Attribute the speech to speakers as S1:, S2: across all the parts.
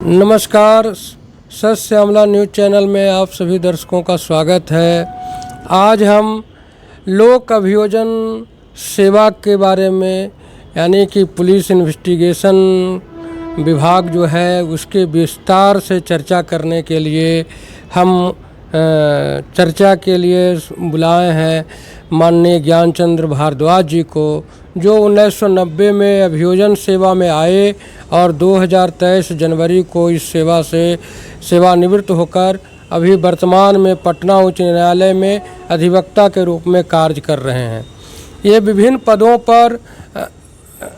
S1: नमस्कार, सत Shyamala news channel में आप सभी दर्शकों का स्वागत है। आज हम लोक अभियोजन सेवा के बारे में यानी कि पुलिस इन्वेस्टिगेशन विभाग जो है उसके विस्तार से चर्चा करने के लिए हम चर्चा के लिए बुलाए हैं माननीय ज्ञानचंद्र भारद्वाज जी को, जो 1990 में अभियोजन सेवा में आए और 2023 जनवरी को इस सेवा से सेवानिवृत्त होकर अभी वर्तमान में पटना उच्च न्यायालय में अधिवक्ता के रूप में कार्य कर रहे हैं। ये विभिन्न पदों पर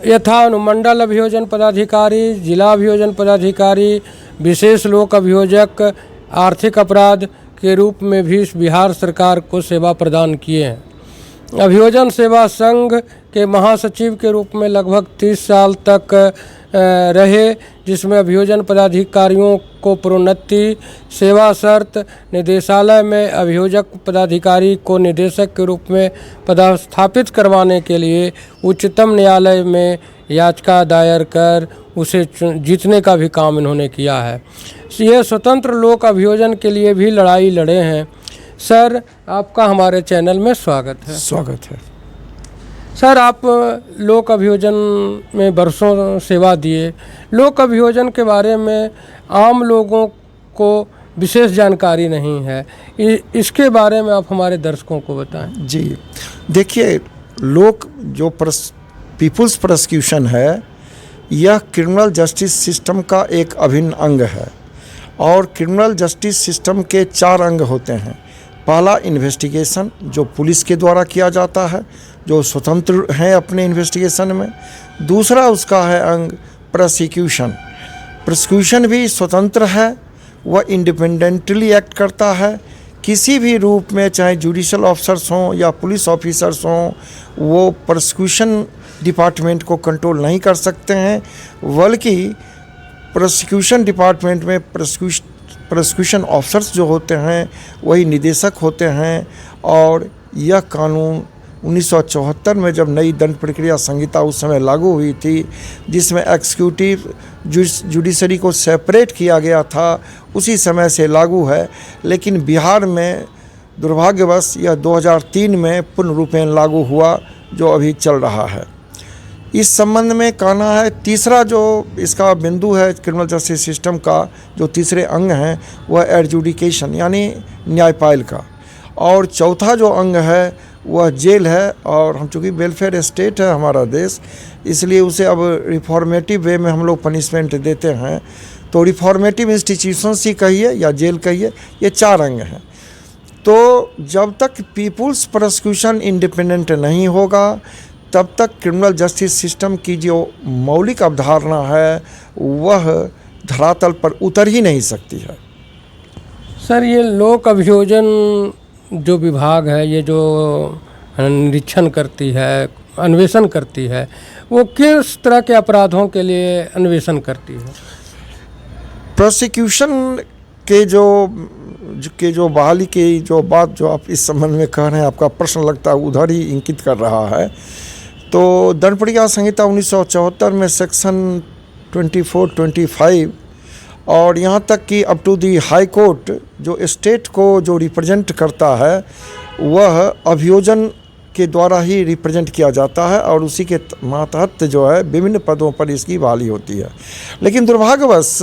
S1: यथा अनुमंडल अभियोजन पदाधिकारी, जिला अभियोजन पदाधिकारी, विशेष लोक अभियोजक, आर्थिक अपराध के रूप में भी बिहार सरकार को सेवा प्रदान किए हैं। अभियोजन सेवा संघ के महासचिव के रूप में लगभग 30 साल तक रहे, जिसमें अभियोजन पदाधिकारियों को प्रोन्नति, सेवा शर्त, निदेशालय में अभियोजक पदाधिकारी को निदेशक के रूप में पदस्थापित करवाने के लिए उच्चतम न्यायालय में याचिका दायर कर उसे जीतने का भी काम इन्होंने किया है। ये स्वतंत्र लोक अभियोजन के लिए भी लड़ाई लड़े हैं। सर, आपका हमारे चैनल में स्वागत है।
S2: स्वागत है
S1: सर, आप लोक अभियोजन में वर्षों सेवा दिए। लोक अभियोजन के बारे में आम लोगों को विशेष जानकारी नहीं है, इसके बारे में आप हमारे दर्शकों को बताएं।
S2: जी, देखिए, लोक जो पीपुल्स प्रोसिक्यूशन है, यह क्रिमिनल जस्टिस सिस्टम का एक अभिन्न अंग है और क्रिमिनल जस्टिस सिस्टम के 4 अंग होते हैं। पहला इन्वेस्टिगेशन, जो पुलिस के द्वारा किया जाता है, जो स्वतंत्र हैं अपने इन्वेस्टिगेशन में। दूसरा उसका है अंग प्रोसिक्यूशन। प्रोसिक्यूशन भी स्वतंत्र है, वह इंडिपेंडेंटली एक्ट करता है। किसी भी रूप में, चाहे जुडिशल ऑफिसर्स हों या पुलिस ऑफिसर्स हों, वो प्रोसिक्यूशन डिपार्टमेंट को कंट्रोल नहीं कर सकते हैं, बल्कि प्रोसिक्यूशन डिपार्टमेंट में प्रोसिक्यूशन ऑफिसर्स जो होते हैं वही निदेशक होते हैं। और यह कानून 1974 में जब नई दंड प्रक्रिया संहिता उस समय लागू हुई थी, जिसमें एक्जीक्यूटिव जुडिशरी को सेपरेट किया गया था, उसी समय से लागू है। लेकिन बिहार में दुर्भाग्यवश यह 2003 में पूर्ण रूपेण लागू हुआ, जो अभी चल रहा है। इस संबंध में कहना है, तीसरा जो इसका बिंदु है क्रिमिनल जस्टिस सिस्टम का, जो तीसरे अंग हैं, वह एडजुडिकेशन यानी न्यायपालिका। और चौथा जो अंग है वह जेल है। और हम चूँकि वेलफेयर स्टेट है हमारा देश, इसलिए उसे अब रिफॉर्मेटिव वे में हम लोग पनिशमेंट देते हैं। तो रिफॉर्मेटिव इंस्टीट्यूशंस ही कहिए या जेल कहिए, ये 4 अंग हैं। तो जब तक पीपुल्स प्रोसिक्यूशन इंडिपेंडेंट नहीं होगा, तब तक क्रिमिनल जस्टिस सिस्टम की जो मौलिक अवधारणा है वह धरातल पर उतर ही नहीं सकती है।
S1: सर, ये लोक अभियोजन जो विभाग है, ये जो निरीक्षण करती है, अन्वेषण करती है, वो किस तरह के अपराधों के लिए अन्वेषण करती है?
S2: प्रोसिक्यूशन के जो बहाली की जो बात जो आप इस संबंध में कह रहे हैं, आपका प्रश्न लगता है उधर ही इंगित कर रहा है। तो दंड प्रक्रिया संहिता 1974 में सेक्शन 24, 25 और यहाँ तक कि up to the high court जो स्टेट को जो रिप्रेजेंट करता है, वह अभियोजन के द्वारा ही रिप्रेजेंट किया जाता है और उसी के मातहत जो है विभिन्न पदों पर इसकी बहाली होती है। लेकिन दुर्भाग्यवश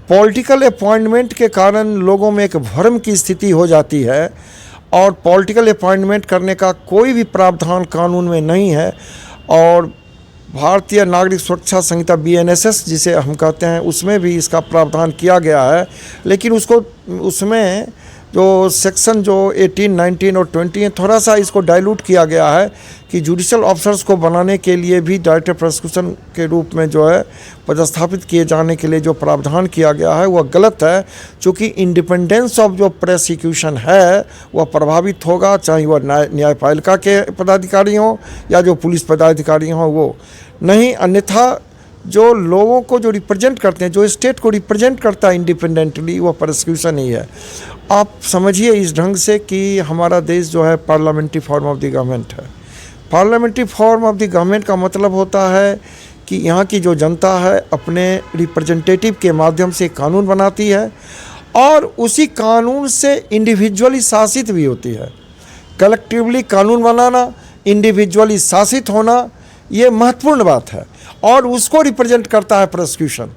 S2: पॉलिटिकल अपॉइंटमेंट के कारण लोगों में एक भ्रम की स्थिति हो जाती है और पॉलिटिकल अपॉइंटमेंट करने का कोई भी प्रावधान कानून में नहीं है। और भारतीय नागरिक सुरक्षा संहिता BNSS जिसे हम कहते हैं, उसमें भी इसका प्रावधान किया गया है। लेकिन उसमें जो सेक्शन जो 18, 19 और 20 है, थोड़ा सा इसको डाइल्यूट किया गया है कि जुडिशल ऑफिसर्स को बनाने के लिए भी डायरेक्टर प्रोसिक्यूशन के रूप में जो है पदस्थापित किए जाने के लिए जो प्रावधान किया गया है वह गलत है। चूँकि इंडिपेंडेंस ऑफ जो प्रोसिक्यूशन है वह प्रभावित होगा, चाहे वह न्यायपालिका के पदाधिकारी हों या जो पुलिस पदाधिकारी हों, वो नहीं। अन्यथा जो लोगों को जो रिप्रेजेंट करते हैं, जो स्टेट को रिप्रेजेंट करता है इंडिपेंडेंटली, वह प्रोसिक्यूशन ही है। आप समझिए इस ढंग से कि हमारा देश जो है parliamentary form of the government है। Parliamentary form of the government का मतलब होता है कि यहाँ की जो जनता है अपने रिप्रेजेंटेटिव के माध्यम से कानून बनाती है और उसी कानून से इंडिविजुअली शासित भी होती है। कलेक्टिवली कानून बनाना, इंडिविजुअली शासित होना, ये महत्वपूर्ण बात है और उसको रिप्रेजेंट करता है प्रोसिक्यूशन।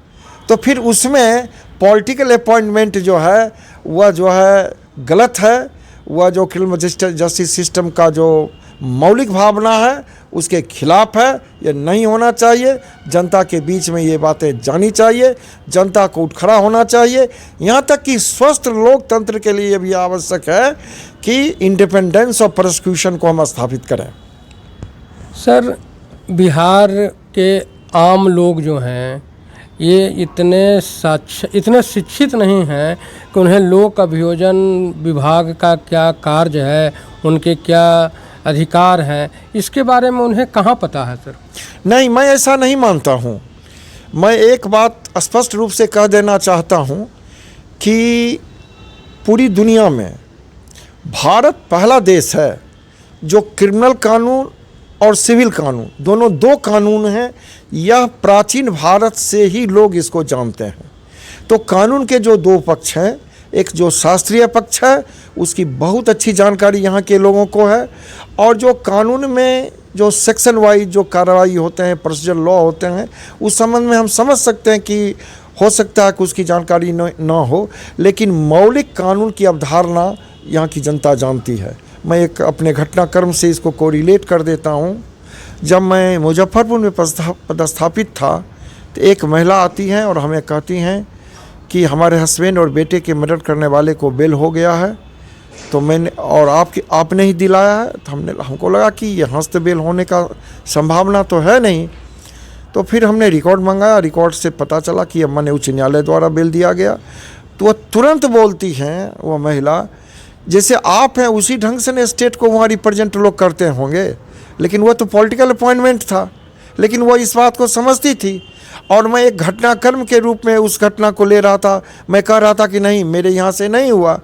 S2: तो फिर उसमें पॉलिटिकल अपॉइंटमेंट जो है वह जो है गलत है, वह जो क्रिमिनल जस्टिस सिस्टम का जो मौलिक भावना है उसके खिलाफ है। ये नहीं होना चाहिए। जनता के बीच में ये बातें जानी चाहिए, जनता को उठ खड़ा होना चाहिए। यहाँ तक कि स्वस्थ लोकतंत्र के लिए भी आवश्यक है कि इंडिपेंडेंस ऑफ प्रोसिक्यूशन को हम स्थापित करें।
S1: सर, बिहार के आम लोग जो हैं ये इतने शिक्षित नहीं हैं कि उन्हें लोक अभियोजन विभाग का क्या कार्य है, उनके क्या अधिकार हैं, इसके बारे में उन्हें कहाँ पता है सर?
S2: नहीं, मैं ऐसा नहीं मानता हूँ। मैं एक बात स्पष्ट रूप से कह देना चाहता हूँ कि पूरी दुनिया में भारत पहला देश है जो क्रिमिनल कानून और सिविल कानून दोनों दो कानून हैं। यह प्राचीन भारत से ही लोग इसको जानते हैं। तो कानून के जो दो पक्ष हैं, एक जो शास्त्रीय पक्ष है उसकी बहुत अच्छी जानकारी यहाँ के लोगों को है, और जो कानून में जो सेक्शन वाइज जो कार्रवाई होते हैं, प्रोसीजर लॉ होते हैं, उस संबंध में हम समझ सकते हैं कि हो सकता है कि उसकी जानकारी न हो, लेकिन मौलिक कानून की अवधारणा यहाँ की जनता जानती है। मैं एक अपने घटनाक्रम से इसको कोरिलेट कर देता हूँ। जब मैं मुजफ्फरपुर में पदस्थापित था तो एक महिला आती हैं और हमें कहती हैं कि हमारे हस्बैंड और बेटे के मर्डर करने वाले को बेल हो गया है, तो मैंने और आपने ही दिलाया है। तो हमको लगा कि यहाँ से बेल होने का संभावना तो है नहीं। तो फिर हमने रिकॉर्ड मंगाया, रिकॉर्ड से पता चला कि माननीय उच्च न्यायालय द्वारा बेल दिया गया। तो वह तुरंत बोलती हैं, वह महिला, जैसे आप हैं उसी ढंग से ने स्टेट को वहाँ रिप्रेजेंट लोग करते होंगे, लेकिन वह तो पॉलिटिकल अपॉइंटमेंट था, लेकिन वह इस बात को समझती थी। और मैं एक घटनाक्रम के रूप में उस घटना को ले रहा था। मैं कह रहा था कि नहीं, मेरे यहाँ से नहीं हुआ,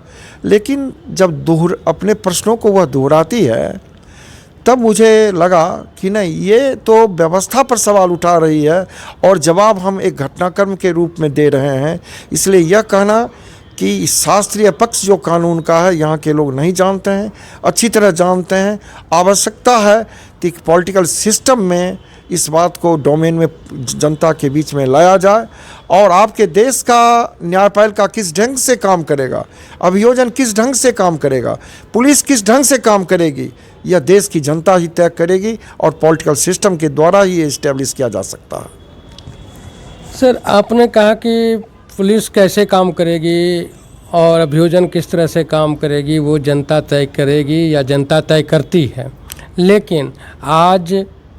S2: लेकिन जब अपने प्रश्नों को वह दोहराती है तब मुझे लगा कि नहीं, ये तो व्यवस्था पर सवाल उठा रही है और जवाब हम एक घटनाक्रम के रूप में दे रहे हैं। इसलिए यह कहना कि शास्त्रीय पक्ष जो कानून का है यहाँ के लोग नहीं जानते हैं, अच्छी तरह जानते हैं। आवश्यकता है कि पॉलिटिकल सिस्टम में इस बात को डोमेन में जनता के बीच में लाया जाए, और आपके देश का न्यायपालिका किस ढंग से काम करेगा, अभियोजन किस ढंग से काम करेगा, पुलिस किस ढंग से काम करेगी, यह देश की जनता ही तय करेगी और पॉलिटिकल सिस्टम के द्वारा ही ये इस्टेब्लिश किया जा सकता है।
S1: सर, आपने कहा कि पुलिस कैसे काम करेगी और अभियोजन किस तरह से काम करेगी वो जनता तय करेगी या जनता तय करती है, लेकिन आज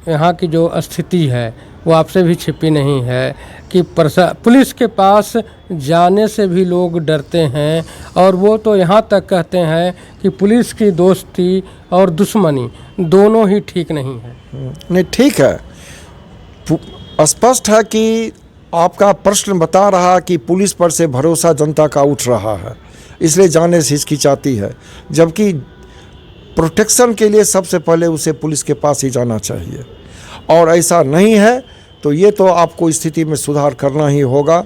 S1: यहाँ की जो स्थिति है वो आपसे भी छिपी नहीं है कि पुलिस के पास जाने से भी लोग डरते हैं, और वो तो यहाँ तक कहते हैं कि पुलिस की दोस्ती और दुश्मनी दोनों ही ठीक नहीं है।
S2: नहीं, ठीक है, स्पष्ट है कि आपका प्रश्न बता रहा कि पुलिस पर से भरोसा जनता का उठ रहा है, इसलिए जाने से हिचकिचाती है, जबकि प्रोटेक्शन के लिए सबसे पहले उसे पुलिस के पास ही जाना चाहिए। और ऐसा नहीं है तो ये तो आपको स्थिति में सुधार करना ही होगा,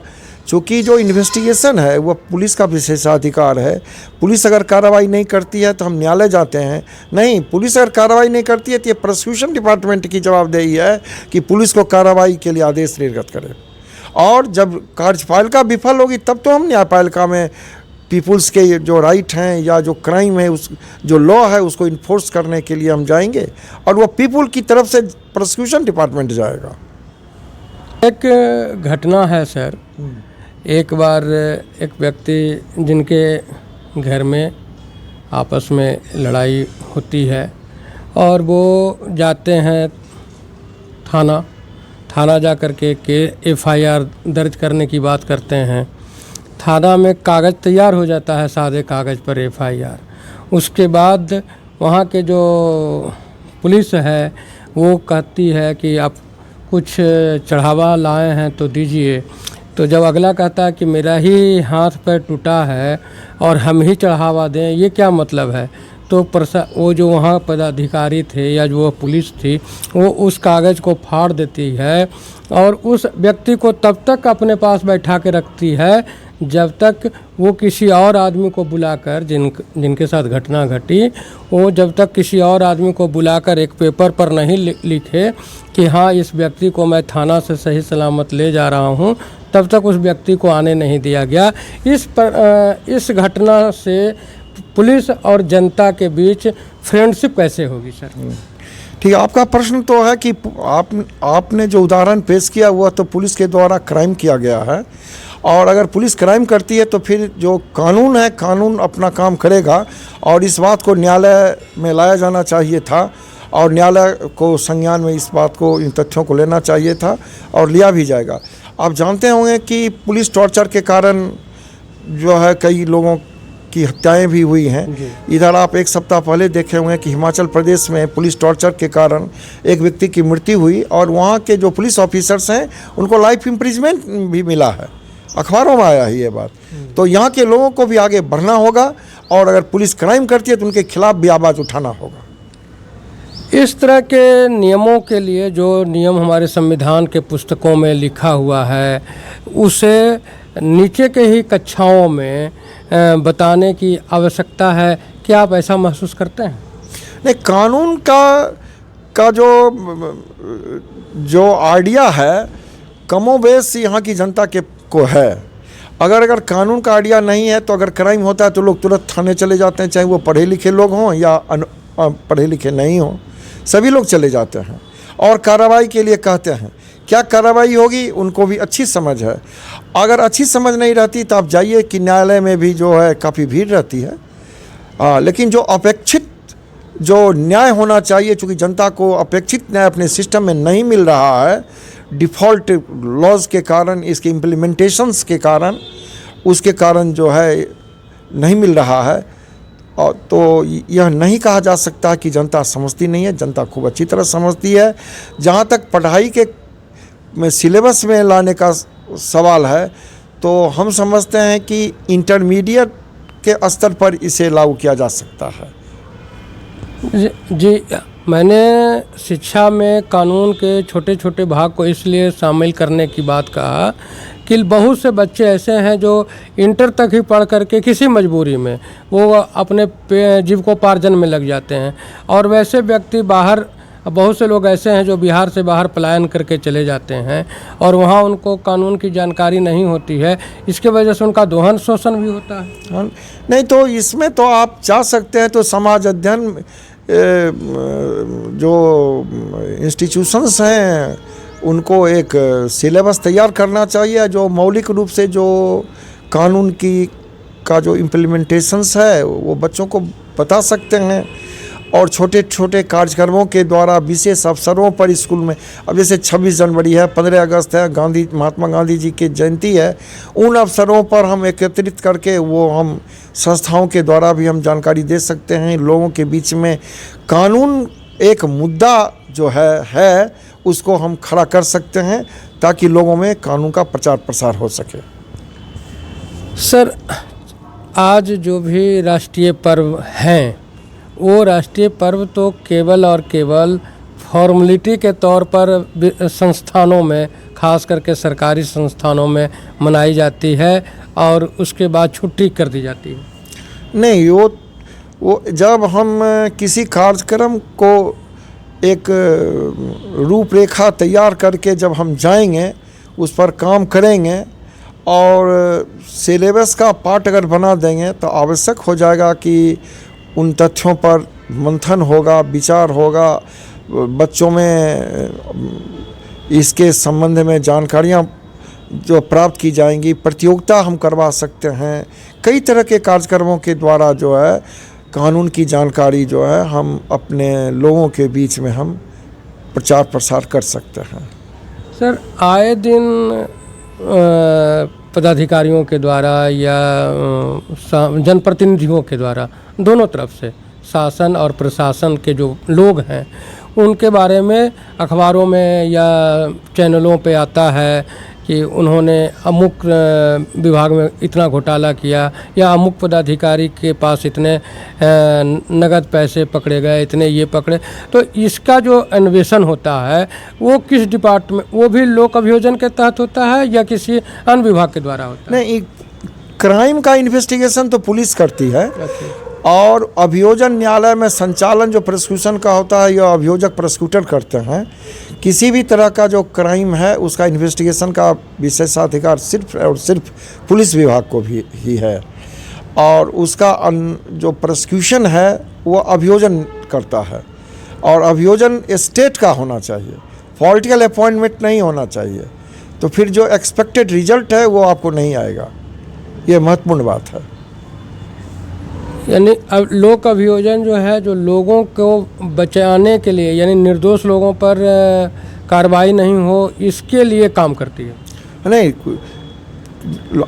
S2: क्योंकि जो इन्वेस्टिगेशन है वह पुलिस का विशेषाधिकार है। पुलिस अगर कार्रवाई नहीं करती है तो हम न्यायालय जाते हैं, नहीं, पुलिस अगर कार्रवाई नहीं करती है तो ये प्रोसिक्यूशन डिपार्टमेंट की जवाबदेही है कि पुलिस को कार्रवाई के लिए आदेश निर्गत करे। और जब कार्यपालिका विफल होगी तब तो हम न्यायपालिका में पीपुल्स के जो राइट हैं या जो क्राइम है, उस जो लॉ है उसको इन्फोर्स करने के लिए हम जाएंगे, और वो पीपुल की तरफ से प्रोसिक्यूशन डिपार्टमेंट जाएगा।
S1: एक घटना है सर, एक बार एक व्यक्ति जिनके घर में आपस में लड़ाई होती है और वो जाते हैं थाना जा कर के FIR दर्ज करने की बात करते हैं। थाना में कागज़ तैयार हो जाता है, सादे कागज़ पर FIR। उसके बाद वहाँ के जो पुलिस है वो कहती है कि आप कुछ चढ़ावा लाए हैं तो दीजिए। तो जब अगला कहता है कि मेरा ही हाथ पैर टूटा है और हम ही चढ़ावा दें, ये क्या मतलब है? तो वो जो वहाँ पदाधिकारी थे या जो पुलिस थी वो उस कागज़ को फाड़ देती है और उस व्यक्ति को तब तक अपने पास बैठा के रखती है जब तक वो किसी और आदमी को बुलाकर जिनके साथ घटना घटी, वो जब तक किसी और आदमी को बुलाकर एक पेपर पर नहीं लिखे कि हाँ इस व्यक्ति को मैं थाना से सही सलामत ले जा रहा हूँ, तब तक उस व्यक्ति को आने नहीं दिया गया। इस घटना से पुलिस और जनता के बीच फ्रेंडशिप कैसे होगी सर?
S2: ठीक है, आपका प्रश्न तो है कि आपने जो उदाहरण पेश किया हुआ तो पुलिस के द्वारा क्राइम किया गया है, और अगर पुलिस क्राइम करती है तो फिर जो कानून है, कानून अपना काम करेगा और इस बात को न्यायालय में लाया जाना चाहिए था और न्यायालय को संज्ञान में इस बात को, इन तथ्यों को लेना चाहिए था और लिया भी जाएगा। आप जानते होंगे कि पुलिस टॉर्चर के कारण जो है कई लोगों की हत्याएं भी हुई हैं। इधर आप एक सप्ताह पहले देखे होंगे कि हिमाचल प्रदेश में पुलिस टॉर्चर के कारण एक व्यक्ति की मृत्यु हुई और वहाँ के जो पुलिस ऑफिसर्स हैं उनको लाइफ इम्प्रिजमेंट भी मिला है, अखबारों में आया है ये बात। तो यहाँ के लोगों को भी आगे बढ़ना होगा और अगर पुलिस क्राइम करती है तो उनके खिलाफ भी आवाज़ उठाना होगा।
S1: इस तरह के नियमों के लिए जो नियम हमारे संविधान के पुस्तकों में लिखा हुआ है उसे नीचे के ही कक्षाओं में बताने की आवश्यकता है। क्या आप ऐसा महसूस करते हैं?
S2: नहीं, कानून का जो आइडिया है कमोबेश यहाँ की जनता को है। अगर कानून का आइडिया नहीं है तो अगर क्राइम होता है तो लोग तुरंत थाने चले जाते हैं, चाहे वो पढ़े लिखे लोग हों या पढ़े लिखे नहीं हों, सभी लोग चले जाते हैं और कार्रवाई के लिए कहते हैं। क्या कार्रवाई होगी उनको भी अच्छी समझ है। अगर अच्छी समझ नहीं रहती तो आप जाइए कि न्यायालय में भी जो है काफ़ी भीड़ रहती है। लेकिन जो अपेक्षित जो न्याय होना चाहिए, चूँकि जनता को अपेक्षित न्याय अपने सिस्टम में नहीं मिल रहा है डिफ़ॉल्ट लॉज के कारण, इसके इम्प्लीमेंटेशंस के कारण, उसके कारण जो है नहीं मिल रहा है। और तो यह नहीं कहा जा सकता कि जनता समझती नहीं है, जनता खूब अच्छी तरह समझती है। जहाँ तक पढ़ाई के में सिलेबस में लाने का सवाल है तो हम समझते हैं कि इंटरमीडिएट के स्तर पर इसे लागू किया जा सकता है।
S1: जी, मैंने शिक्षा में कानून के छोटे छोटे भाग को इसलिए शामिल करने की बात कहा कि बहुत से बच्चे ऐसे हैं जो इंटर तक ही पढ़ करके किसी मजबूरी में वो अपने जीविकोपार्जन में लग जाते हैं, और वैसे व्यक्ति बाहर, बहुत से लोग ऐसे हैं जो बिहार से बाहर पलायन करके चले जाते हैं और वहाँ उनको कानून की जानकारी नहीं होती है। इसके वजह से उनका दोहन शोषण भी होता है।
S2: नहीं तो इसमें तो आप जा सकते हैं तो समाज अध्ययन जो इंस्टीट्यूशंस हैं उनको एक सिलेबस तैयार करना चाहिए जो मौलिक रूप से जो कानून का जो इम्प्लीमेंटेशंस है वो बच्चों को बता सकते हैं। और छोटे छोटे कार्यक्रमों के द्वारा विशेष अवसरों पर स्कूल में, अब जैसे 26 जनवरी है, 15 अगस्त है, महात्मा गांधी जी की जयंती है, उन अवसरों पर हम एकत्रित करके वो हम संस्थाओं के द्वारा भी हम जानकारी दे सकते हैं। लोगों के बीच में कानून एक मुद्दा जो है उसको हम खड़ा कर सकते हैं ताकि लोगों में कानून का प्रचार प्रसार हो सके।
S1: सर, आज जो भी राष्ट्रीय पर्व हैं वो राष्ट्रीय पर्व तो केवल और केवल फॉर्मेलिटी के तौर पर संस्थानों में, खास करके सरकारी संस्थानों में मनाई जाती है और उसके बाद छुट्टी कर दी जाती है।
S2: नहीं, वो जब हम किसी कार्यक्रम को एक रूपरेखा तैयार करके जब हम जाएंगे, उस पर काम करेंगे और सिलेबस का पार्ट अगर बना देंगे तो आवश्यक हो जाएगा कि उन तथ्यों पर मंथन होगा, विचार होगा, बच्चों में इसके संबंध में जानकारियाँ जो प्राप्त की जाएंगी, प्रतियोगिता हम करवा सकते हैं। कई तरह के कार्यक्रमों के द्वारा जो है कानून की जानकारी जो है हम अपने लोगों के बीच में हम प्रचार प्रसार कर सकते हैं।
S1: सर, आए दिन पदाधिकारियों के द्वारा या जनप्रतिनिधियों के द्वारा, दोनों तरफ से, शासन और प्रशासन के जो लोग हैं उनके बारे में अखबारों में या चैनलों पे आता है कि उन्होंने अमुक विभाग में इतना घोटाला किया या अमुक पदाधिकारी के पास इतने नगद पैसे पकड़े गए, इतने ये पकड़े। तो इसका जो अन्वेषण होता है वो किस डिपार्टमेंट, वो भी लोक अभियोजन के तहत होता है या किसी अन्य विभाग के द्वारा होता है?
S2: नहीं, क्राइम का इन्वेस्टिगेशन तो पुलिस करती है और अभियोजन न्यायालय में संचालन जो प्रोसिक्यूशन का होता है यह अभियोजक प्रोसिक्यूटर करते हैं। किसी भी तरह का जो क्राइम है उसका इन्वेस्टिगेशन का विशेषाधिकार सिर्फ और सिर्फ पुलिस विभाग को भी ही है और उसका जो प्रोसिक्यूशन है वो अभियोजन करता है और अभियोजन स्टेट का होना चाहिए, पॉलिटिकल अपॉइंटमेंट नहीं होना चाहिए। तो फिर जो एक्सपेक्टेड रिजल्ट है वो आपको नहीं आएगा, ये महत्वपूर्ण बात है।
S1: यानी अब लोक अभियोजन जो है जो लोगों को बचाने के लिए, यानी निर्दोष लोगों पर कार्रवाई नहीं हो, इसके लिए काम करती है।
S2: नहीं,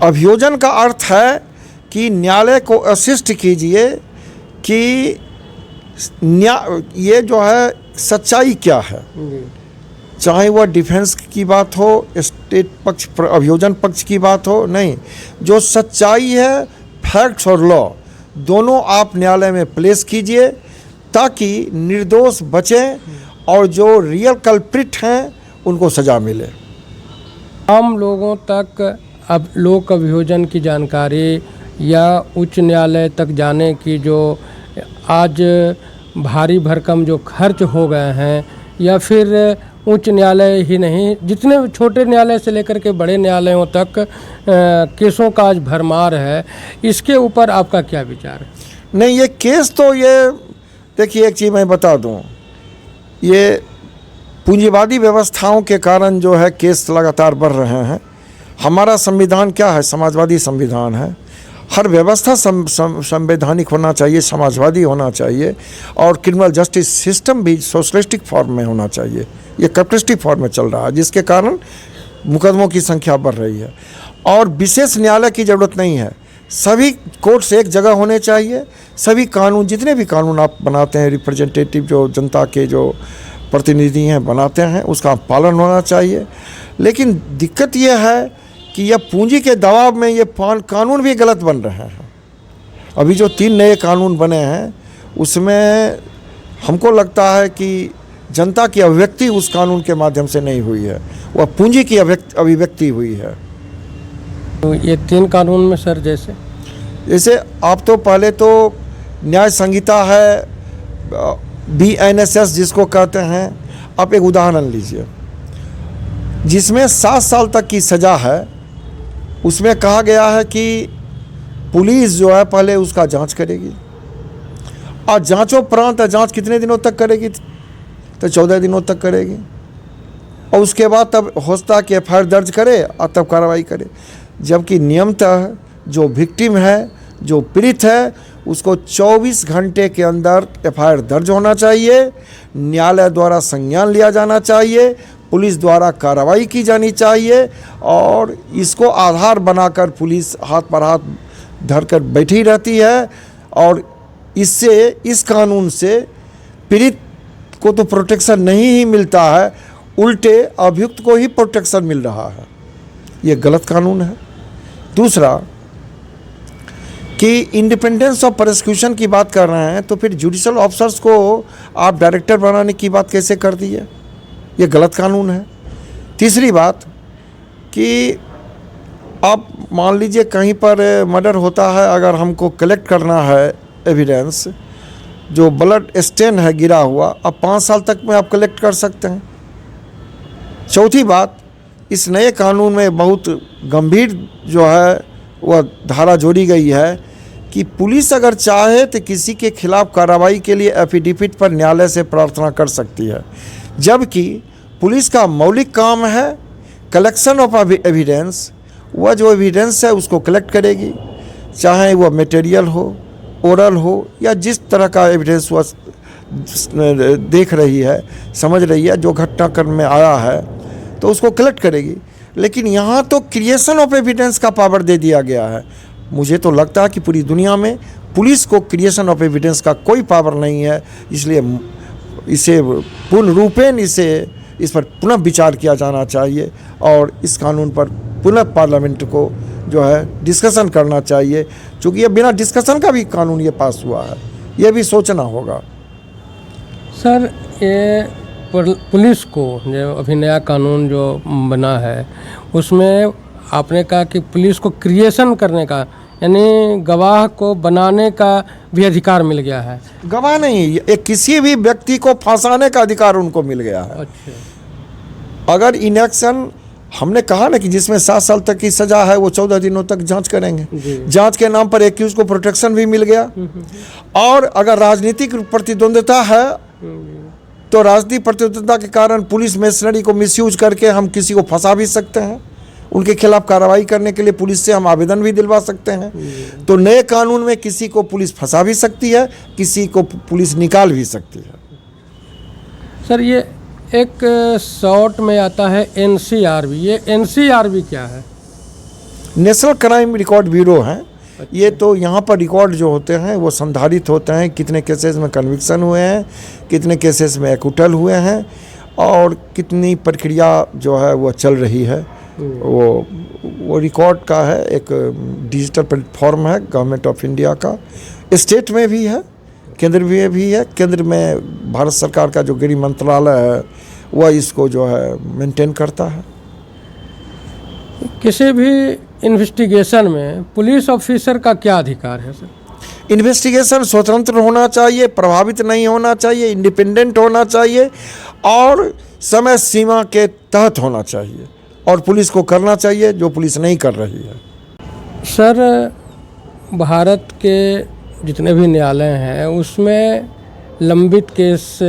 S2: अभियोजन का अर्थ है कि न्यायालय को असिस्ट कीजिए कि ये जो है सच्चाई क्या है, चाहे वह डिफेंस की बात हो, स्टेट पक्ष, अभियोजन पक्ष की बात हो, नहीं, जो सच्चाई है, फैक्ट्स और लॉ दोनों आप न्यायालय में प्लेस कीजिए ताकि निर्दोष बचें और जो रियल कल्प्रिट हैं उनको सज़ा मिले।
S1: आम लोगों तक अब लोक अभियोजन की जानकारी या उच्च न्यायालय तक जाने की जो आज भारी भरकम जो खर्च हो गए हैं, या फिर उच्च न्यायालय ही नहीं, जितने छोटे न्यायालय से लेकर के बड़े न्यायालयों तक केसों का आज भरमार है, इसके ऊपर आपका क्या विचार है?
S2: नहीं, ये केस तो ये देखिए, एक चीज़ मैं बता दूं, ये पूंजीवादी व्यवस्थाओं के कारण जो है केस लगातार बढ़ रहे हैं। हमारा संविधान क्या है? समाजवादी संविधान है। हर व्यवस्था संवैधानिक होना चाहिए, समाजवादी होना चाहिए और क्रिमिनल जस्टिस सिस्टम भी सोशलिस्टिक फॉर्म में होना चाहिए। ये कैपिटलिस्टिक फॉर्म में चल रहा है जिसके कारण मुकदमों की संख्या बढ़ रही है और विशेष न्यायालय की ज़रूरत नहीं है। सभी कोर्ट्स एक जगह होने चाहिए। सभी कानून, जितने भी कानून आप बनाते हैं, रिप्रेजेंटेटिव जो जनता के जो प्रतिनिधि हैं बनाते हैं, उसका पालन होना चाहिए। लेकिन दिक्कत यह है कि यह पूंजी के दबाव में ये कानून भी गलत बन रहे हैं। अभी जो 3 नए कानून बने हैं उसमें हमको लगता है कि जनता की अभिव्यक्ति उस कानून के माध्यम से नहीं हुई है, वह पूंजी की अभिव्यक्ति हुई है।
S1: तो ये 3 कानून में सर, जैसे
S2: आप तो पहले तो न्याय संहिता है, BNSS जिसको कहते हैं। आप एक उदाहरण लीजिए जिसमें 7 साल तक की सज़ा है। उसमें कहा गया है कि पुलिस जो है पहले उसका जांच करेगी और जांचोपरांत जांच कितने दिनों तक करेगी? तो 14 दिनों तक करेगी और उसके बाद तब होता कि FIR दर्ज करे और तब कार्रवाई करे। जबकि नियमतः जो विक्टिम है, जो पीड़ित है, उसको 24 घंटे के अंदर FIR दर्ज होना चाहिए, न्यायालय द्वारा संज्ञान लिया जाना चाहिए, पुलिस द्वारा कार्रवाई की जानी चाहिए और इसको आधार बनाकर पुलिस हाथ पर हाथ धरकर बैठी रहती है। और इससे, इस कानून से पीड़ित को तो प्रोटेक्शन नहीं ही मिलता है, उल्टे अभियुक्त को ही प्रोटेक्शन मिल रहा है। ये गलत कानून है। दूसरा कि इंडिपेंडेंस ऑफ प्रोसिक्यूशन की बात कर रहे हैं तो फिर जुडिशल ऑफिसर्स को आप डायरेक्टर बनाने की बात कैसे कर दी है? ये गलत कानून है। तीसरी बात कि आप मान लीजिए कहीं पर मर्डर होता है, अगर हमको कलेक्ट करना है एविडेंस, जो ब्लड स्टेन है गिरा हुआ, अब 5 साल तक में आप कलेक्ट कर सकते हैं। चौथी बात, इस नए कानून में बहुत गंभीर जो है वह धारा जोड़ी गई है कि पुलिस अगर चाहे तो किसी के खिलाफ कार्रवाई के लिए एफिडेविट पर न्यायालय से प्रार्थना कर सकती है, जबकि पुलिस का मौलिक काम है कलेक्शन ऑफ एविडेंस। वह जो एविडेंस है उसको कलेक्ट करेगी, चाहे वह मटेरियल हो, ओरल हो या जिस तरह का एविडेंस वह देख रही है, समझ रही है, जो घटनाक्रम में आया है तो उसको कलेक्ट करेगी। लेकिन यहाँ तो क्रिएशन ऑफ एविडेंस का पावर दे दिया गया है। मुझे तो लगता है कि पूरी दुनिया में पुलिस को क्रिएशन ऑफ एविडेंस का कोई पावर नहीं है, इसलिए इसे पूर्ण रूपेण इसे इस पर पुनः विचार किया जाना चाहिए और इस कानून पर पुनः पार्लियामेंट को जो है डिस्कशन करना चाहिए, क्योंकि ये बिना डिस्कशन का भी कानून ये पास हुआ है, ये भी सोचना होगा।
S1: सर, ये पुलिस को जो अभी नया कानून जो बना है उसमें आपने कहा कि पुलिस को क्रिएशन करने का, यानी गवाह को बनाने का भी अधिकार मिल गया है।
S2: गवाह नहीं, एक किसी भी व्यक्ति को फंसाने का अधिकार उनको मिल गया है।
S1: अच्छा।
S2: अगर इनेक्शन, हमने कहा ना कि जिसमें 7 साल तक की सजा है वो 14 दिनों तक जांच करेंगे, जांच के नाम पर एक्यूज को प्रोटेक्शन भी मिल गया। और अगर राजनीतिक प्रतिद्वंद्विता है तो राजनीतिक प्रतिद्वंद्विता के कारण पुलिस मशीनरी को मिसयूज करके हम किसी को फंसा भी सकते हैं, उनके खिलाफ कार्रवाई करने के लिए पुलिस से हम आवेदन भी दिलवा सकते हैं। तो नए कानून में किसी को पुलिस फंसा भी सकती है, किसी को पुलिस निकाल भी सकती है।
S1: सर, ये एक शॉर्ट में आता है NCRB, ये NCRB क्या है?
S2: नेशनल क्राइम रिकॉर्ड ब्यूरो है। ये तो यहाँ पर रिकॉर्ड जो होते हैं वो संधारित होते हैं, कितने केसेस में कन्विक्शन हुए हैं, कितने केसेस में एक्विटल हुए हैं और कितनी प्रक्रिया जो है वो चल रही है। वो रिकॉर्ड का है, एक डिजिटल प्लेटफॉर्म है गवर्नमेंट ऑफ इंडिया का, स्टेट में भी है, केंद्र में भी है। केंद्र में भारत सरकार का जो गृह मंत्रालय है वह इसको जो है मेंटेन करता है।
S1: किसी भी इन्वेस्टिगेशन में पुलिस ऑफिसर का क्या अधिकार है सर?
S2: इन्वेस्टिगेशन स्वतंत्र होना चाहिए, प्रभावित नहीं होना चाहिए, इंडिपेंडेंट होना चाहिए और समय सीमा के तहत होना चाहिए और पुलिस को करना चाहिए जो पुलिस नहीं कर रही है।
S1: सर, भारत के जितने भी न्यायालय हैं उसमें लंबित केस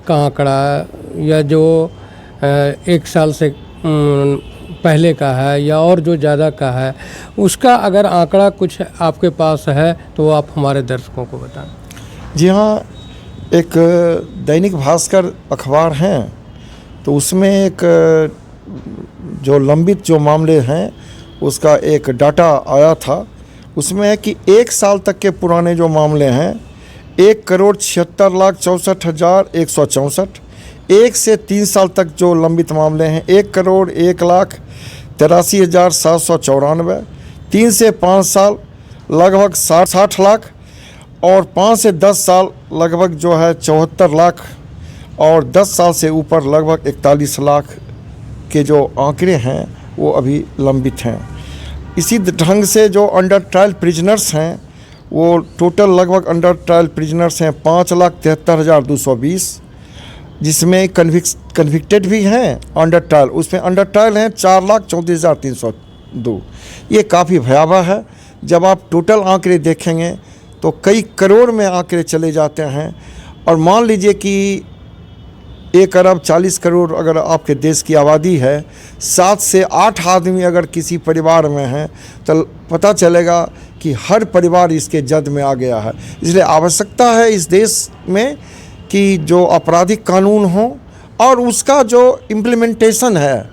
S1: का आंकड़ा या जो 1 साल से पहले का है या और जो ज़्यादा का है, उसका अगर आंकड़ा कुछ आपके पास है तो आप हमारे दर्शकों को बताएं।
S2: जी हाँ, एक दैनिक भास्कर अखबार हैं तो उसमें एक जो लंबित जो मामले हैं उसका एक डाटा आया था। उसमें है कि 1 साल तक के पुराने जो मामले हैं 1,76,64,164, 1 से 3 साल तक जो लंबित मामले हैं 1,01,83,794, 3 से 5 साल लगभग 60 लाख और 5 से 10 साल लगभग जो है 74 लाख और 10 साल से ऊपर लगभग 41 लाख के जो आंकड़े हैं वो अभी लंबित हैं। इसी ढंग से जो अंडर ट्रायल प्रिजनर्स हैं वो टोटल लगभग अंडर ट्रायल प्रिजनर्स हैं 5,73,220, जिसमें कन्विक्टेड भी हैं अंडर ट्रायल, उसमें अंडर ट्रायल हैं 4,34,302। ये काफ़ी भयावह है। जब आप टोटल आंकड़े देखेंगे तो कई करोड़ में आंकड़े चले जाते हैं। और मान लीजिए कि 1,40 करोड़ अगर आपके देश की आबादी है, 7 से 8 आदमी अगर किसी परिवार में हैं तो पता चलेगा कि हर परिवार इसके जद में आ गया है। इसलिए आवश्यकता है इस देश में कि जो आपराधिक कानून हो और उसका जो इम्प्लीमेंटेशन है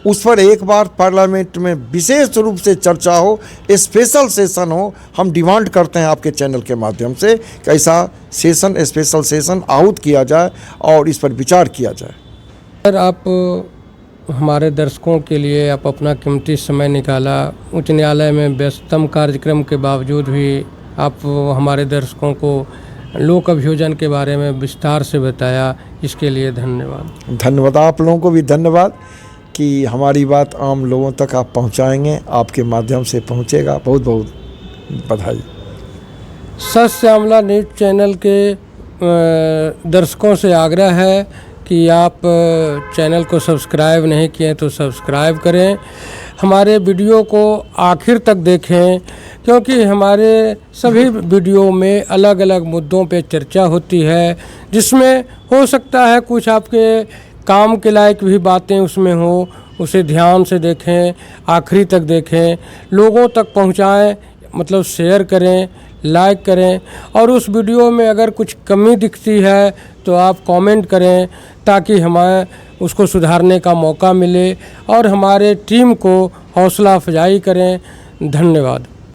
S2: उस पर एक बार पार्लियामेंट में विशेष रूप से चर्चा हो, स्पेशल सेशन हो। हम डिमांड करते हैं आपके चैनल के माध्यम से कि ऐसा सेशन, स्पेशल सेशन आहूत किया जाए और इस पर विचार किया जाए।
S1: सर, आप हमारे दर्शकों के लिए आप अपना कीमती समय निकाला, उच्च न्यायालय में व्यस्तम कार्यक्रम के बावजूद भी आप हमारे दर्शकों को लोक अभियोजन के बारे में विस्तार से बताया, इसके लिए धन्यवाद।
S2: धन्यवाद, आप लोगों को भी धन्यवाद कि हमारी बात आम लोगों तक आप पहुंचाएंगे, आपके माध्यम से पहुंचेगा। बहुत बहुत बधाई।
S1: सच श्यामला न्यूज़ चैनल के दर्शकों से आग्रह है कि आप चैनल को सब्सक्राइब नहीं किए तो सब्सक्राइब करें, हमारे वीडियो को आखिर तक देखें, क्योंकि हमारे सभी वीडियो में अलग अलग मुद्दों पे चर्चा होती है, जिसमें हो सकता है कुछ आपके काम के लायक भी बातें उसमें हो। उसे ध्यान से देखें, आखिरी तक देखें, लोगों तक पहुंचाएं, मतलब शेयर करें, लाइक करें। और उस वीडियो में अगर कुछ कमी दिखती है तो आप कमेंट करें ताकि हमें उसको सुधारने का मौका मिले और हमारे टीम को हौसला अफजाई करें। धन्यवाद।